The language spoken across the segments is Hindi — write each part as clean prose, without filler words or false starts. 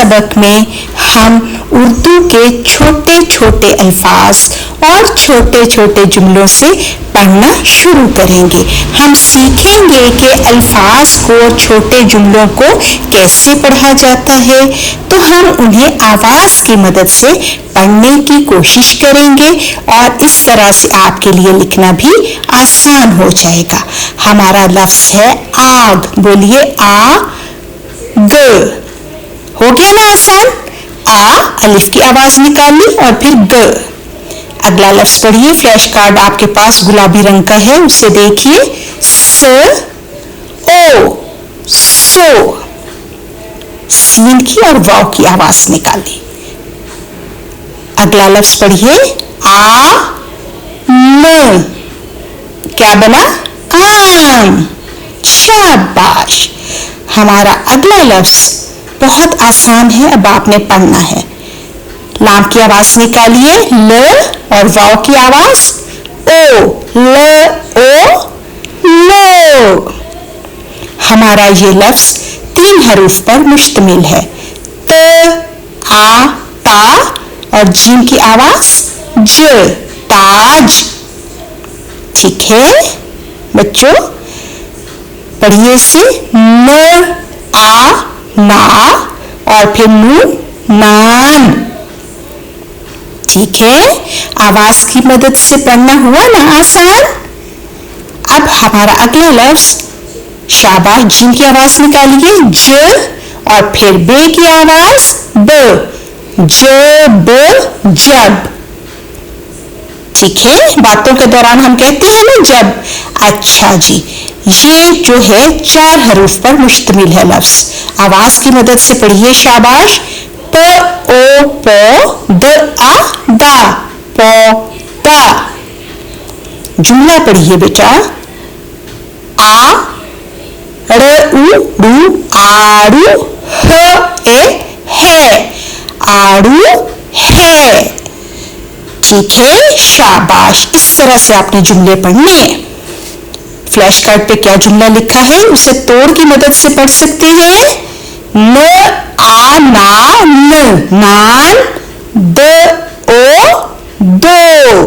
सबक में हम उर्दू के छोटे छोटे अल्फाज और छोटे छोटे जुमलों से पढ़ना शुरू करेंगे। हम सीखेंगे कि अल्फाज को, छोटे जुमलों को कैसे पढ़ा जाता है, तो हम उन्हें आवाज की मदद से पढ़ने की कोशिश करेंगे और इस तरह से आपके लिए लिखना भी आसान हो जाएगा। हमारा लफ्ज है आग। बोलिए आ ग। हो गया ना आसान? आ अलिफ की आवाज निकाली और फिर ग। अगला लफ्ज पढ़िए। फ्लैश कार्ड आपके पास गुलाबी रंग का है, उसे देखिए। स ओ सो। सीन की और वाव की आवाज निकाली। अगला लफ्ज पढ़िए। आ म। क्या बना? आम। शाबाश। हमारा अगला लफ्ज बहुत आसान है, अब आपने पढ़ना है। लाम की आवाज निकालिए। ल और वाव की आवाज ओ। ल ओ लो। हमारा ये लफ्ज 3 हरूफ पर मुश्तमिल है। त आ ता और जीम की आवाज ज। ताज। ठीक है बच्चों, पढ़िए इसे। न आ ना और फिर नून नान। ठीक है, आवाज की मदद से पढ़ना हुआ ना आसान। अब हमारा अगला लफ्ज शाबाश। जीम की आवाज निकालिए। ज और फिर बे की आवाज ब। जब जब। ठीक है, बातों के दौरान हम कहते हैं ना जब। अच्छा जी, ये जो है 4 हरूफ पर मुश्तमिल है लफ्ज। आवाज की मदद से पढ़िए शाबाश। प ओ प द आ दा। पौधा। जुमला पढ़िए बेटा। आ र उ रू आड़ू। ह ए है। आड़ू है। ठीक है, शाबाश। इस तरह से आपने जुमले पढ़ने। फ्लैश कार्ड पे क्या जुमला लिखा है उसे तोड़ की मदद से पढ़ सकते हैं। न आ ना न नान। द ओ दो।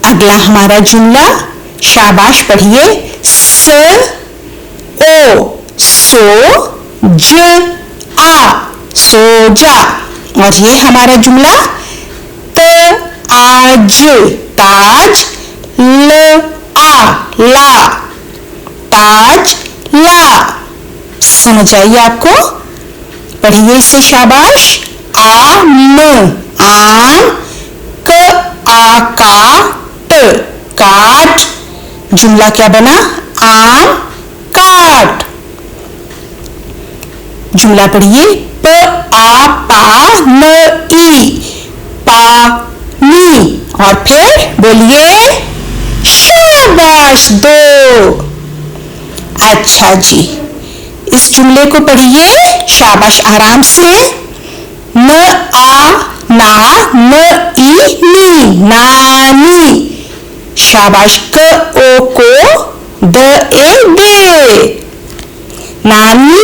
अगला हमारा जुमला शाबाश पढ़िए। स ओ सो ज आ सो जा। और ये हमारा जुमला त आज ताज। ल आ ला ताज ला। समझ आई आपको? पढ़िए इसे शाबाश। आ म आम। क आ का ट काट। जुमला क्या बना? आम काट। जुमला पढ़िए। प आ पा न ई पानी। और फिर बोलिए शाबाश दो। अच्छा जी, इस जुमले को पढ़िए शाबाश आराम से। न आ ना न ई नी नानी। शाबाश। क ओ को द ए दे नानी